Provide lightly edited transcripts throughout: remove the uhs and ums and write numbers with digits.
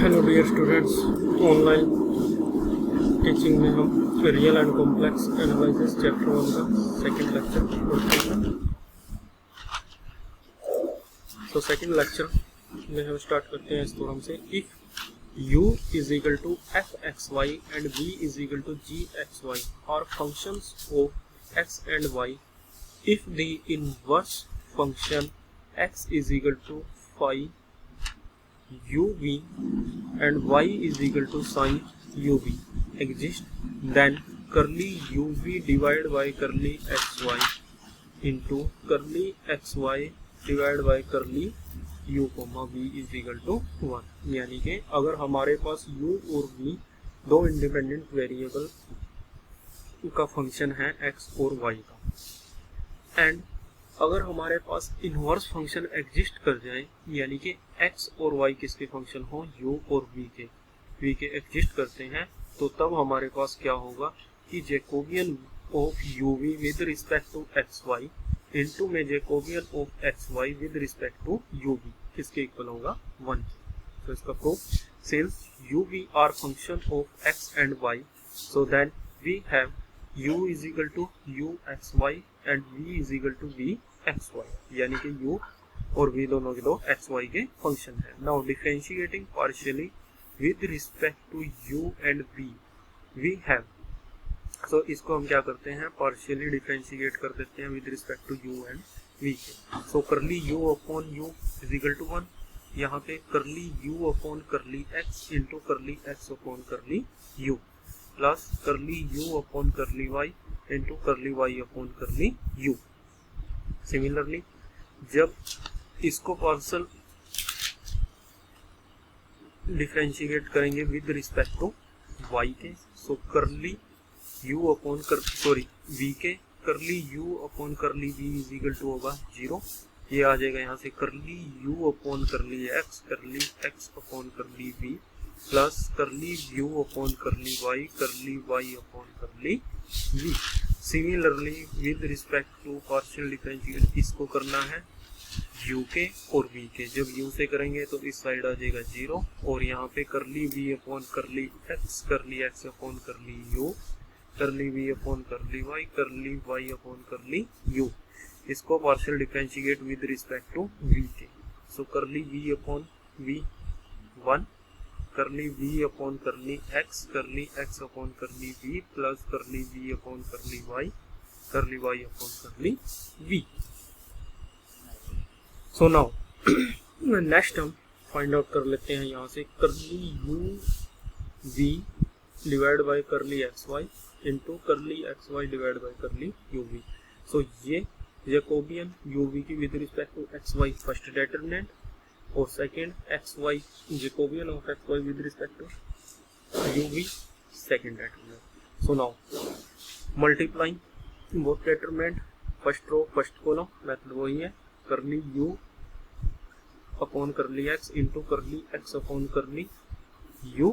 Hello dear students, online teaching में हम real and complex analysis chapter 1 का second lecture पढ़ते हैं। तो सेकंड लेक्चर में हम स्टार्ट करते हैं इस थ्योरम से। If u is equal to f(xy) and v is equal to g(xy) are functions of x and y, if the inverse function x is equal to phi uv and y is equal to sin uv exist, then curly uv divided by curly xy into curly xy divided by curly u, v is equal to 1। यानी कि अगर हमारे पास u और v दो independent variable का function है x और y का, एंड अगर हमारे पास इनवर्स फंक्शन एग्जिस्ट कर जाए, यानी कि x और y किसके फंक्शन हो, u और v के एग्जिस्ट करते हैं, तो तब हमारे पास क्या होगा कि Jacobian of uv with respect to xy into में Jacobian of xy with respect to uv किसके इक्वल होगा 1। तो इसका proof, since uv are function of x and y, so then we have u is equal to uxy and v is equal to vxy, यानी कि u और v दोनों के दो xy के फंक्शन है। Now differentiating partially with respect to u and v we have, so इसको हम क्या करते हैं, पार्शियली डिफरेंशिएट कर देते हैं with respect to u and v के। So curly u upon u is equal to 1, यहाँ पे curly u upon curly x into curly x upon curly u plus curly u upon curly y into curly y upon curly u। Similarly जब इसको partial differentiate करेंगे with respect to y के, so curly u upon v के curly u upon curly v is equal to होगा 0। ये आ जाएगा यहाँ से curly u upon curly x curly x upon curly v plus curly u upon curly y upon curly v। Similarly with respect to partial differentiate इसको करना है u के और v के, जब u से करेंगे तो इस साइड आ जाएगा 0 और यहाँ पे curly v upon curly x upon curly u curly v upon curly y upon curly u, इसको partial differentiate with respect to v के। सो करली v upon v 1 curly v upon curly x upon curly v plus curly v upon curly y upon curly v। So now next हम find out कर लेते हैं यहाँ से curly u v divide by curly xy into curly xy divide by curly uv। So ये Jacobian uv की with respect to xy first determinant और second xy Jacobian of xy with respect to uv second determinant. So now multiplying both determinant first row first column, method वही है, curly u upon curly x into curly x upon curly u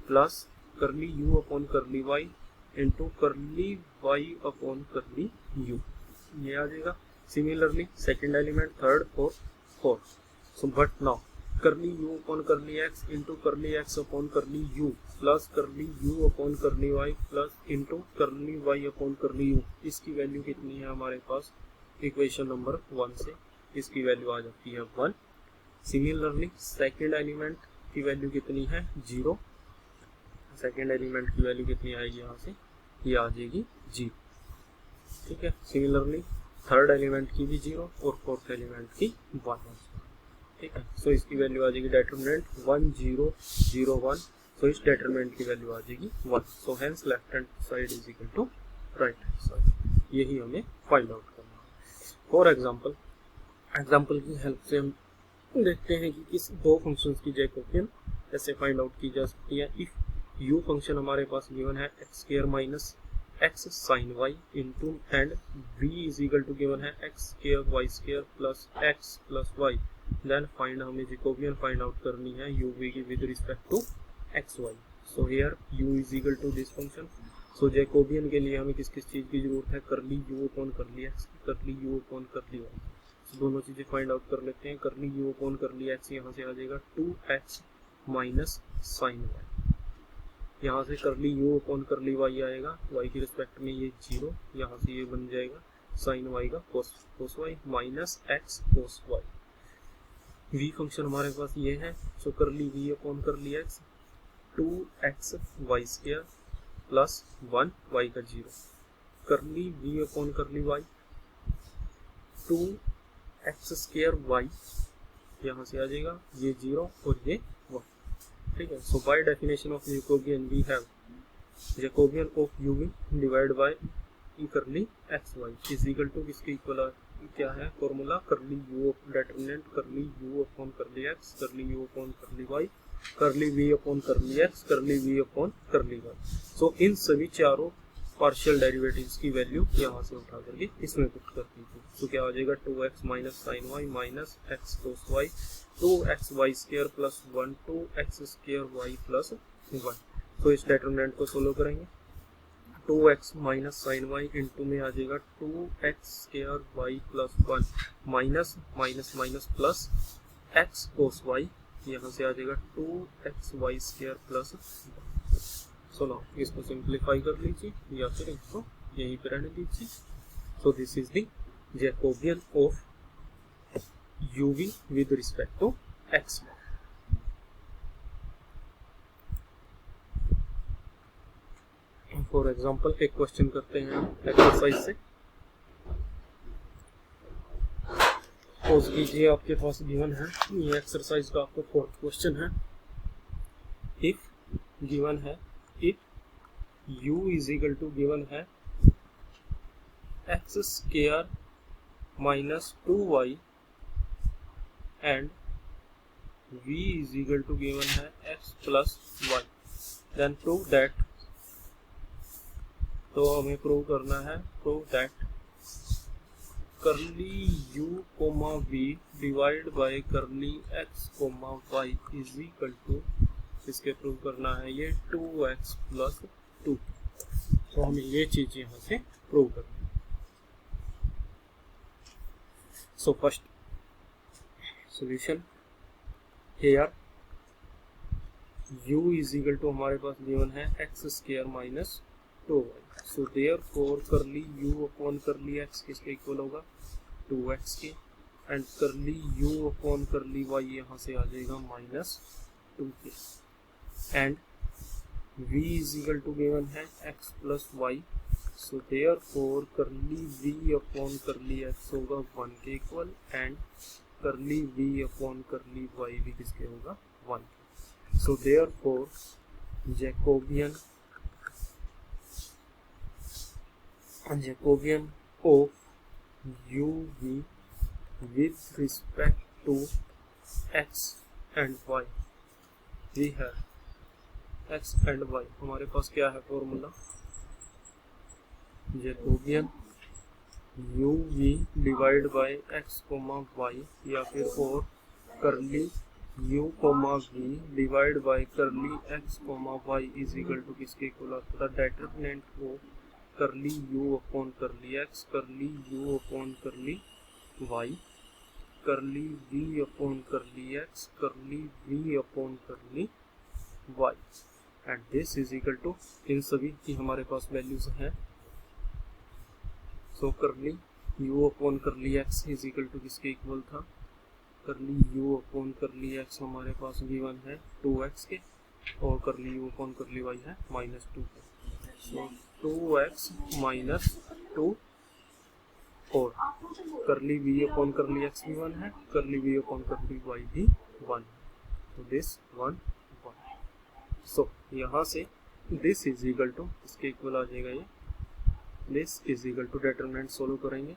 plus curly u upon curly y into curly y upon curly u, ये आ जाएगा। Similarly second element third और fourth. So but now curly u upon curly x into curly x upon curly u plus curly u upon curly y plus into curly y upon curly u, इसकी value कितनी है हमारे पास equation number 1 से, इसकी value आ जाती है 1। Similarly second element की value कितनी है 0, सेकेंड एलिमेंट की वैल्यू कितनी आएगी यहाँ से, ये आ जाएगी 0, ठीक है। सिमिलरली थर्ड एलिमेंट की भी 0 और फोर्थ एलिमेंट की 1, ठीक है। सो इसकी वैल्यू आ जाएगी डिटरमिनेंट 1 0 0 1, सो इस डिटरमिनेंट की वैल्यू आ जाएगी 1। So hence left hand side is equal to right hand side, यही हमें फाइंड आउट करना है। फॉर एग्जाम्पल की हेल्प से हम देखते हैं कि किस दो फंक्शंस की जैकोबियन कैसे फाइंड आउट की जा सकती है। इफ u फंक्शन हमारे पास गिवन है x square minus x sin y into and v is equal to given है x square y square plus x plus y, then find हमें जैकोबियन फाइंड आउट करनी है uv की with respect to xy। So here u is equal to this function. So Jacobian के लिए हमें किस किस चीज़ की जरूरत है, curly u upon curly x curly u upon curly y। दोनों चीजें फाइंड आउट कर लेते हैं। करली u अपॉन करली x यहाँ से आ जाएगा 2x माइनस साइन वाई, यहाँ से करली यू अपॉन करली वाई आएगा, वाई की रिस्पेक्ट में ये 0, यहाँ से ये बन जाएगा साइन वाई का cos y minus x cos y. V function हमारे पास ये है, so curly v upon curly x 2x y square plus 1 y का 0, curly v upon curly y 2x square y, यहाँ से आ जाएगा ये 0 और ये 1, ठीक है। So by definition of Jacobian we have Jacobian of u v divide by curly x y is equal to किसके इक्वल क्या है formula, curly u determinant curly u upon curly x curly u upon curly y curly v upon curly x curly v upon curly y. So इन सभी चारों partial derivatives की value यहाँ से उठा करके इसमें पुट कर दीजिए। तो क्या हो जाएगा 2x minus sine y minus x cos y 2x y square plus 1 2x square y plus 1। तो इस डेटर्मिनेंट को सोल्व करेंगे, 2x minus sine Y into में आ जाएगा 2x square y plus 1 minus minus minus plus x cos y, यहाँ से आ जाएगा 2x y square plus 1। So now इसको सिंप्लीफाई कर लीजिए या फिर इसको यहीं पर रहने दीजिए। So this is the Jacobian of uv with respect to x। For example एक क्वेश्चन करते हैं एक्सरसाइज से। सपोज कीजिए आपके पास गिवन है, ये एक्सरसाइज का आपका 4th क्वेश्चन है। इफ गिवन है if u is equal to given है x square minus 2y and v is equal to given है x plus y, then prove that, तो हमें प्रूव करना है prove that curly u comma v divide by curly x comma y is equal to, इसके prove करना है ये 2x plus 2। तो हमें ये चीज यहाँ से प्रूव करनी है। So first solution here u is equal to हमारे पास गिवन है x square minus 2y, so therefore curly u upon curly x किसके इक्वल होगा 2x के, एंड करली u अपॉन करली y यहाँ से आ जाएगा माइनस 2 के, and v is equal to given है x plus y, so therefore curly v upon curly x होगा 1 के equal, and curly v upon curly y भी किसके होगा 1 के। So therefore Jacobian of uv with respect to x and y, we have x and y, हमारे पास क्या है formula, Jacobian uv divide by x comma y, या फिर और curly u comma v divide by curly x comma y is equal to किसके इक्वल आता है डेटर्मिनेंट को curly u upon curly x curly u upon curly y curly v upon curly x curly v upon curly y, and this is equal to, इन सभी की हमारे पास वैल्यूज हैं। So curly u upon curly x is equal to किसके equal था, करली u upon curly x हमारे पास गिवन है 2x के, और curly u upon curly y है माइनस 2 के। सो 2x माइनस 2 और करली v अपॉन करली x भी 1 है, करली v अपॉन करली y भी 1 है, तो दिस 1 1। सो यहाँ से दिस इज इक्वल टू इसके इक्वल आ जाएगा ये, this is equal to determinant solve करेंगे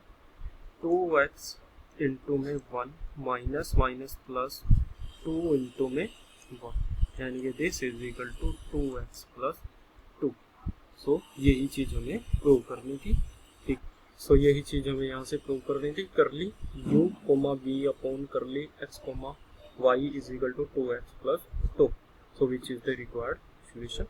2x इंटू में 1 माइनस माइनस प्लस 2 इंटू में 1, यानी कि this is equal to 2x plus 2। So यही चीज हमें प्रूव करनी थी, ठीक। सो यही चीज हमें यहाँ से प्रूव करनी थी, curly u comma v upon curly x comma y is equal to 2x plus 2। So which is the required solution.